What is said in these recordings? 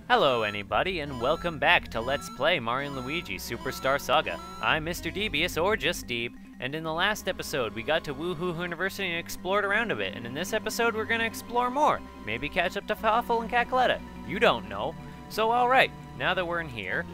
Hello anybody, and welcome back to Let's Play Mario & Luigi Superstar Saga. I'm Mr. Devious, or just Deeb, and in the last episode we got to Woohoo Hooniversity and explored around a bit, and in this episode we're gonna explore more. Maybe catch up to Fawful and Cackletta. You don't know. So alright, now that we're in here,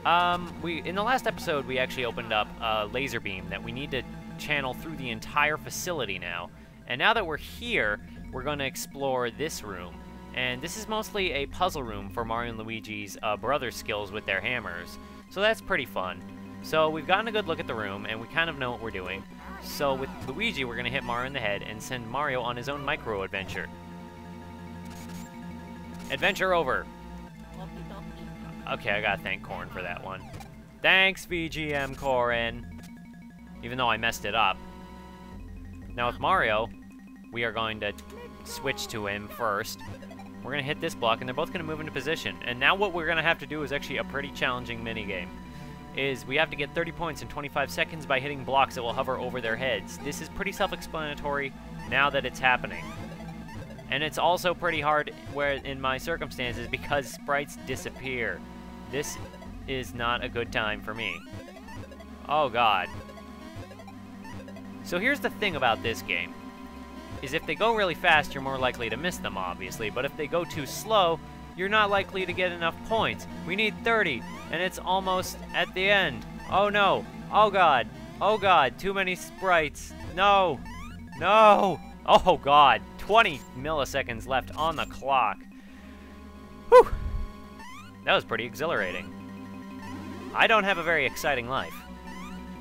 in the last episode we actually opened up a laser beam that we need to channel through the entire facility now. And now that we're here, we're gonna explore this room. And this is mostly a puzzle room for Mario and Luigi's brother skills with their hammers. So that's pretty fun. So we've gotten a good look at the room, and we kind of know what we're doing. So with Luigi, we're going to hit Mario in the head and send Mario on his own micro-adventure. Adventure over! Okay, I gotta thank Corn for that one. Thanks, VGM Corn! Even though I messed it up. Now with Mario, we are going to switch to him first. We're going to hit this block, and they're both going to move into position. And now what we're going to have to do is actually a pretty challenging minigame. Is we have to get 30 points in 25 seconds by hitting blocks that will hover over their heads. This is pretty self-explanatory now that it's happening. And it's also pretty hard where in my circumstances because sprites disappear. This is not a good time for me. Oh god. So here's the thing about this game. Is if they go really fast, you're more likely to miss them, obviously. But if they go too slow, you're not likely to get enough points. We need 30, and it's almost at the end. Oh no! Oh god! Oh god! Too many sprites! No! No! Oh god! 20 milliseconds left on the clock. Whew! That was pretty exhilarating. I don't have a very exciting life.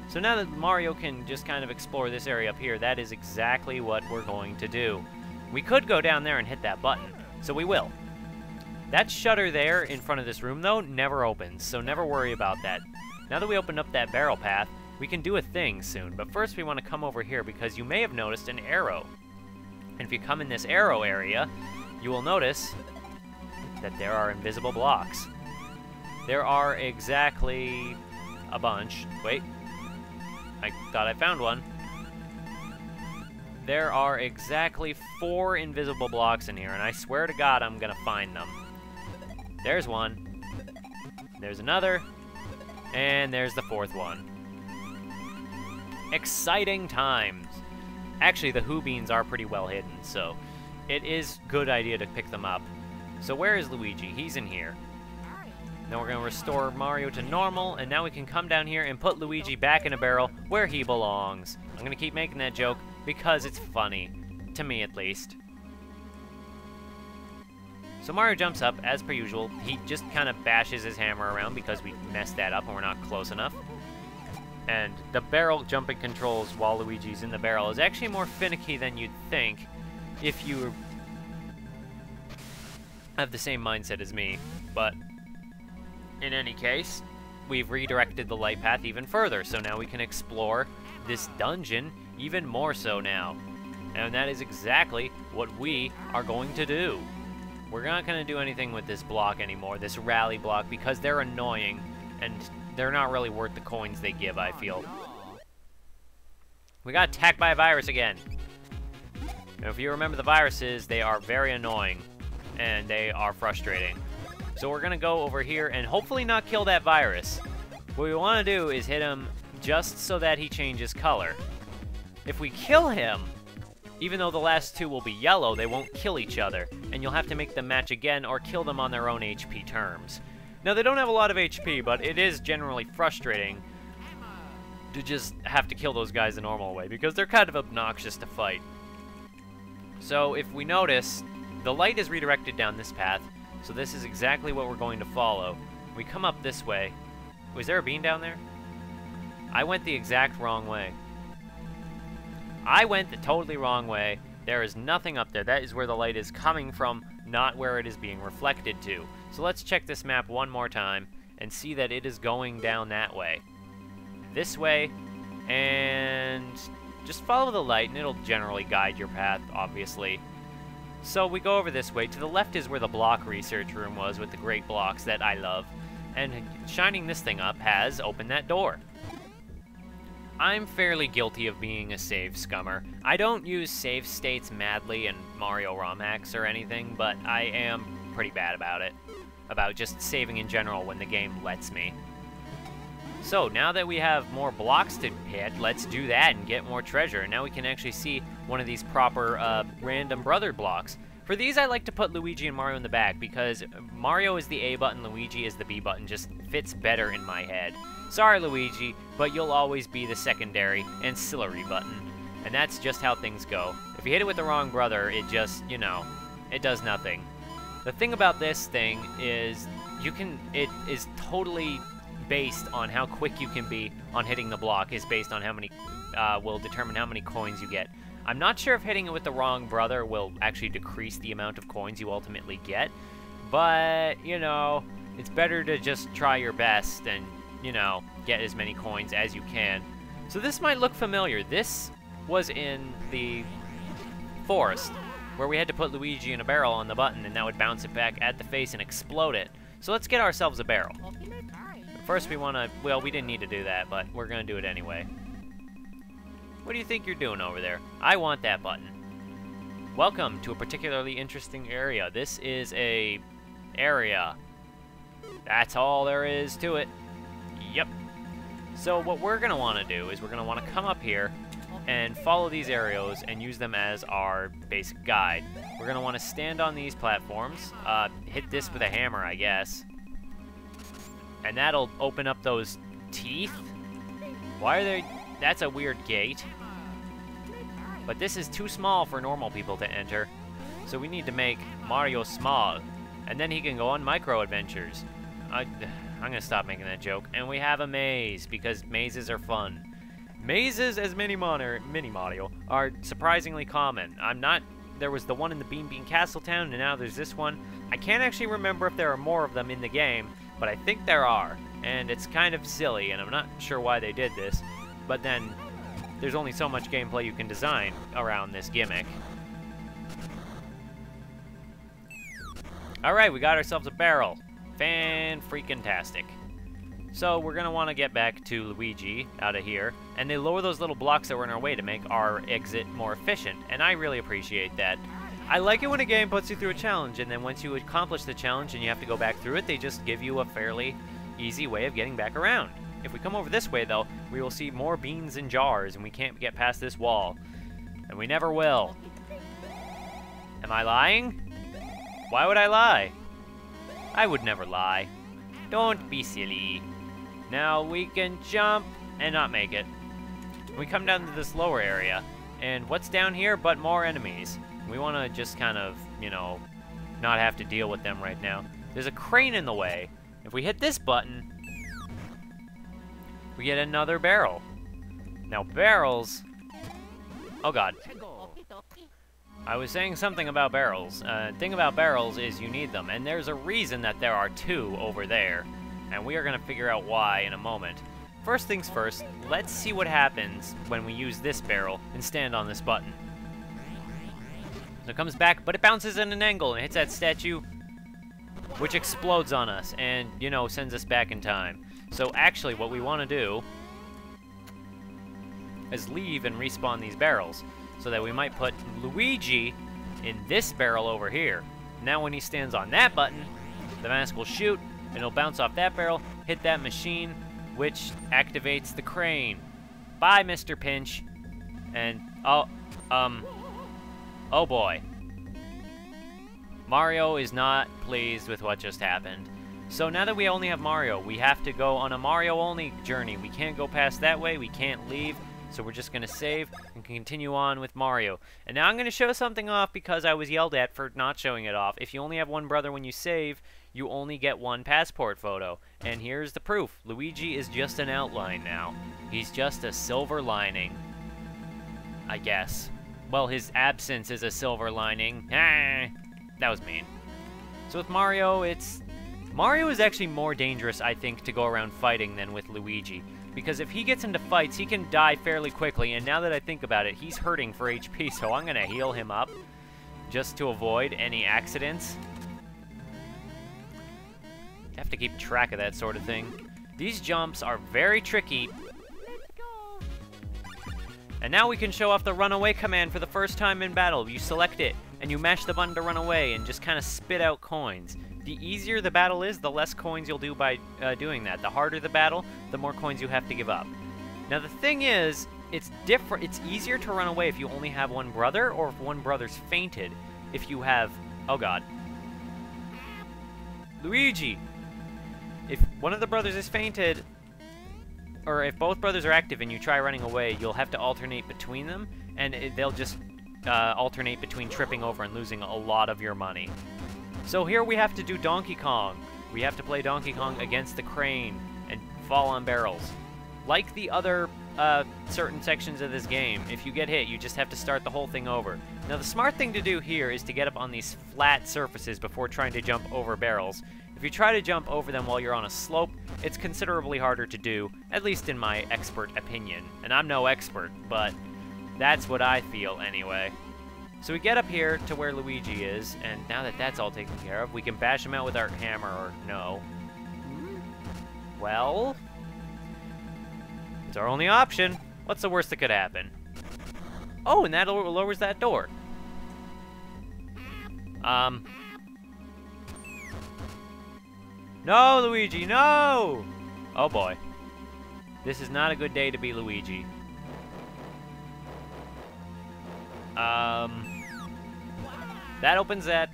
So now that Mario can just kind of explore this area up here, that is exactly what we're going to do. We could go down there and hit that button, so we will. That shutter there in front of this room, though, never opens, so never worry about that. Now that we opened up that barrel path, we can do a thing soon, but first we want to come over here because you may have noticed an arrow. And if you come in this arrow area, you will notice that there are invisible blocks. There are exactly a bunch. Wait. I thought I found one. There are exactly 4 invisible blocks in here, and I swear to God I'm gonna find them. There's one. There's another. And there's the 4th one. Exciting times. Actually, the Who Beans are pretty well hidden, so it is a good idea to pick them up. So where is Luigi? He's in here. Then we're going to restore Mario to normal, and now we can come down here and put Luigi back in a barrel where he belongs. I'm going to keep making that joke because it's funny. To me, at least. So Mario jumps up, as per usual. He just kind of bashes his hammer around because we messed that up and we're not close enough. And the barrel jumping controls while Luigi's in the barrel is actually more finicky than you'd think if you have the same mindset as me, but in any case, we've redirected the light path even further, so now we can explore this dungeon even more so now. And that is exactly what we are going to do. We're not going to do anything with this block anymore, this rally block, because they're annoying, and they're not really worth the coins they give, I feel. We got attacked by a virus again. Now, if you remember the viruses, they are very annoying, and they are frustrating. So we're going to go over here and hopefully not kill that virus. What we want to do is hit him just so that he changes color. If we kill him, even though the last 2 will be yellow, they won't kill each other. And you'll have to make them match again or kill them on their own HP terms. Now, they don't have a lot of HP, but it is generally frustrating to just have to kill those guys the normal way because they're kind of obnoxious to fight. So if we notice, the light is redirected down this path. So this is exactly what we're going to follow. We come up this way. Was there a bean down there? I went the exact wrong way. I went the totally wrong way. There is nothing up there. That is where the light is coming from, not where it is being reflected to. So let's check this map one more time and see that it is going down that way. This way, and just follow the light and it'll generally guide your path, obviously. So we go over this way. To the left is where the block research room was with the great blocks that I love. And shining this thing up has opened that door. I'm fairly guilty of being a save scummer. I don't use save states madly in Mario ROM hacks or anything, but I am pretty bad about it. about just saving in general when the game lets me. So, now that we have more blocks to hit, let's do that and get more treasure. And now we can actually see one of these proper random brother blocks. For these, I like to put Luigi and Mario in the back because Mario is the A button, Luigi is the B button, just fits better in my head. Sorry, Luigi, but you'll always be the secondary ancillary button. And that's just how things go. If you hit it with the wrong brother, it just, you know, it does nothing. The thing about this thing is it is totally based on how quick you can be on hitting the block, is based on how many, will determine how many coins you get. I'm not sure if hitting it with the wrong brother will actually decrease the amount of coins you ultimately get, but, you know, it's better to just try your best and, you know, get as many coins as you can. So this might look familiar. This was in the forest, where we had to put Luigi in a barrel on the button, and that would bounce it back at the face and explode it. So let's get ourselves a barrel. First we want to, well, we didn't need to do that, but we're going to do it anyway. What do you think you're doing over there? I want that button. Welcome to a particularly interesting area. This is a area. That's all there is to it. Yep. So what we're going to want to do is we're going to want to come up here and follow these arrows and use them as our basic guide. We're going to want to stand on these platforms, hit this with a hammer, I guess. And that'll open up those teeth. Why are they... That's a weird gate. But this is too small for normal people to enter. So we need to make Mario small. And then he can go on micro adventures. I'm going to stop making that joke. And we have a maze, because mazes are fun. Mazes, as Mini Mario, are surprisingly common. There was the one in the Bean Bean Castle Town, and now there's this one. I can't actually remember if there are more of them in the game, but I think there are. And it's kind of silly, and I'm not sure why they did this. But then, there's only so much gameplay you can design around this gimmick. Alright, we got ourselves a barrel. Fan-freaking-tastic. So, we're going to want to get back to Luigi out of here, and they lower those little blocks that were in our way to make our exit more efficient, and I really appreciate that. I like it when a game puts you through a challenge, and then once you accomplish the challenge and you have to go back through it, they just give you a fairly easy way of getting back around. If we come over this way, though, we will see more beans in jars, and we can't get past this wall. And we never will. Am I lying? Why would I lie? I would never lie. Don't be silly. Now we can jump and not make it. We come down to this lower area, and what's down here but more enemies? We want to just kind of, you know, not have to deal with them right now. There's a crane in the way. If we hit this button, we get another barrel. Now barrels... Oh god. I was saying something about barrels. Thing about barrels is you need them, and there's a reason that there are two over there. And we are going to figure out why in a moment. First things first, let's see what happens when we use this barrel and stand on this button. So it comes back, but it bounces at an angle and hits that statue, which explodes on us and, you know, sends us back in time. So actually what we want to do is leave and respawn these barrels, so that we might put Luigi in this barrel over here. Now when he stands on that button, the mask will shoot, and it'll bounce off that barrel, hit that machine, which activates the crane. Bye, Mr. Pinch. And, oh boy. Mario is not pleased with what just happened. So now that we only have Mario, we have to go on a Mario-only journey. We can't go past that way, we can't leave, so we're just going to save and continue on with Mario. And now I'm going to show something off because I was yelled at for not showing it off. If you only have one brother when you save, you only get one passport photo. And here's the proof. Luigi is just an outline now. He's just a silver lining, I guess. Well, his absence is a silver lining. Ah, that was mean. So with Mario, Mario is actually more dangerous, I think, to go around fighting than with Luigi. Because if he gets into fights, he can die fairly quickly, and now that I think about it, he's hurting for HP, so I'm going to heal him up just to avoid any accidents. You have to keep track of that sort of thing. These jumps are very tricky. And now we can show off the runaway command for the first time in battle. You select it, and you mash the button to run away, and just kind of spit out coins. the easier the battle is, the less coins you'll do by doing that. The harder the battle, the more coins you have to give up. Now the thing is, it's different. It's easier to run away if you only have one brother, or if one brother's fainted. If you have, oh god, Luigi. If one of the brothers is fainted, or if both brothers are active and you try running away, you'll have to alternate between them, and they'll just alternate between tripping over and losing a lot of your money. So here we have to do Donkey Kong. We have to play Donkey Kong against the crane and fall on barrels. Like the other certain sections of this game, if you get hit, you just have to start the whole thing over. Now the smart thing to do here is to get up on these flat surfaces before trying to jump over barrels. If you try to jump over them while you're on a slope, it's considerably harder to do, at least in my expert opinion. And I'm no expert, but that's what I feel anyway. So we get up here to where Luigi is, and now that that's all taken care of, we can bash him out with our hammer, or no. Well, it's our only option. What's the worst that could happen? Oh, and that lowers that door. No, Luigi, no! Oh boy. This is not a good day to be Luigi. That opens that,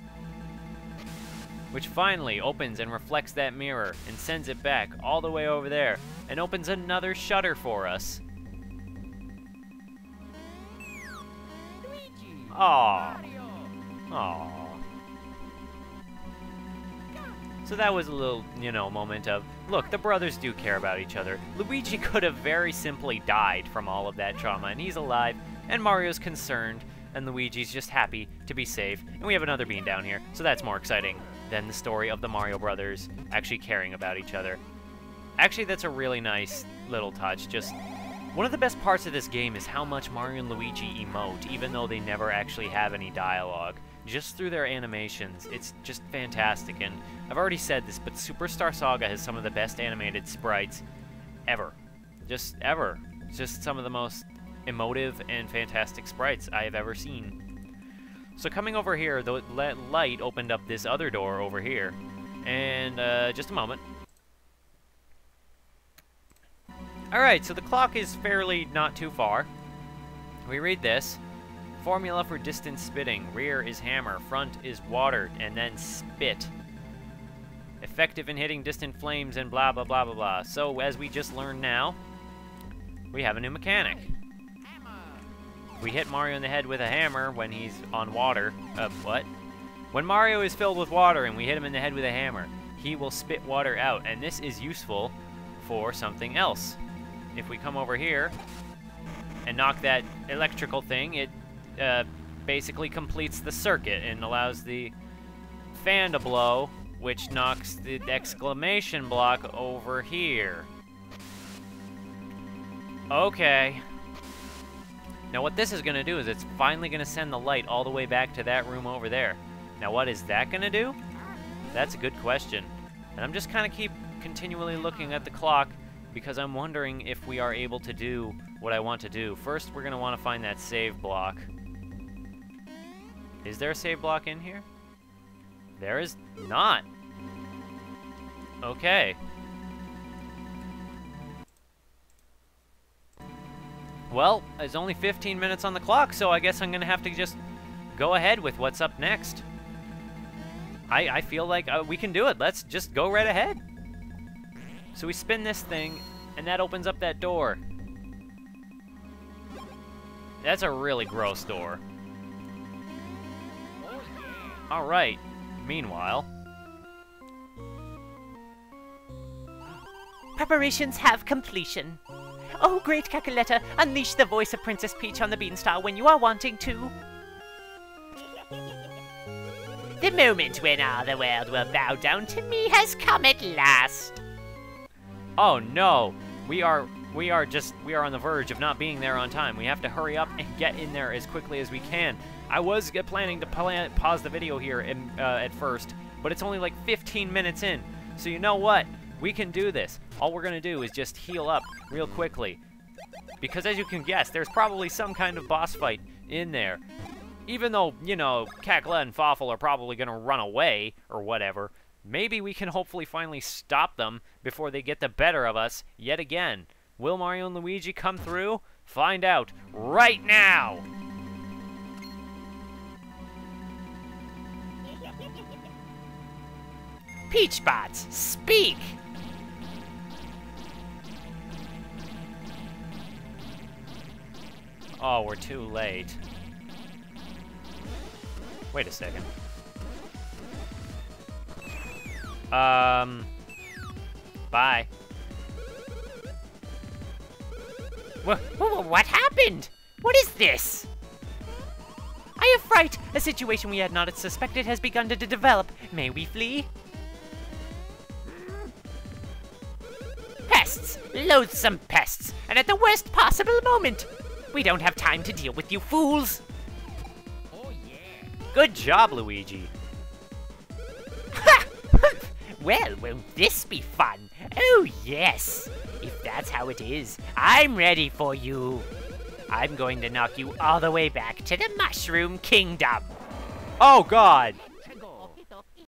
which finally opens and reflects that mirror and sends it back all the way over there and opens another shutter for us. Aww. Aww. So that was a little, moment of, look, the brothers do care about each other. Luigi could have very simply died from all of that trauma, and he's alive, and Mario's concerned, and Luigi's just happy to be safe. And we have another bean down here, so that's more exciting than the story of the Mario brothers actually caring about each other. Actually, that's a really nice little touch. Just one of the best parts of this game is how much Mario and Luigi emote, even though they never actually have any dialogue. Just through their animations, it's just fantastic. And I've already said this, but Superstar Saga has some of the best animated sprites ever. Just ever. Just some of the most emotive and fantastic sprites I have ever seen. So coming over here, the light opened up this other door over here. And just a moment. Alright, so the clock is fairly not too far. We read this. Formula for distance spitting. Rear is hammer, front is water, and then spit. Effective in hitting distant flames and blah blah blah blah blah. So as we just learned now, we have a new mechanic. We hit Mario in the head with a hammer when he's on water. What? When Mario is filled with water and we hit him in the head with a hammer, he will spit water out, and this is useful for something else. If we come over here and knock that electrical thing, it basically completes the circuit and allows the fan to blow, which knocks the exclamation block over here. Okay. Now what this is going to do is it's finally going to send the light all the way back to that room over there. Now what is that going to do? That's a good question. And I'm just kind of continually looking at the clock because I'm wondering if we are able to do what I want to do. First, we're going to want to find that save block. Is there a save block in here? There is not. Okay. Well, there's only 15 minutes on the clock, so I guess I'm going to have to just go ahead with what's up next. I feel like we can do it. Let's just go right ahead. So we spin this thing, and that opens up that door. That's a really gross door. Alright. Meanwhile... Preparations have completion. Oh, great Cacoletta, unleash the voice of Princess Peach on the Beanstar when you are wanting to. The moment when all the world will bow down to me has come at last. Oh no, we are on the verge of not being there on time. We have to hurry up and get in there as quickly as we can. I was planning to pause the video here at first, but it's only like 15 minutes in. So you know what? We can do this. All we're going to do is just heal up real quickly. Because as you can guess, there's probably some kind of boss fight in there. Even though, you know, Cacla and Fawful are probably going to run away or whatever, maybe we can hopefully finally stop them before they get the better of us yet again. Will Mario and Luigi come through? Find out right now! Peachbots, speak! Oh, we're too late. Wait a second. Bye. What happened? What is this? I have fright. A situation we had not suspected has begun to develop. May we flee? Pests! Loathsome pests! And at the worst possible moment! We don't have time to deal with you fools! Oh yeah! Good job, Luigi! Ha! Well, won't this be fun? Oh yes! If that's how it is, I'm ready for you! I'm going to knock you all the way back to the Mushroom Kingdom! Oh god!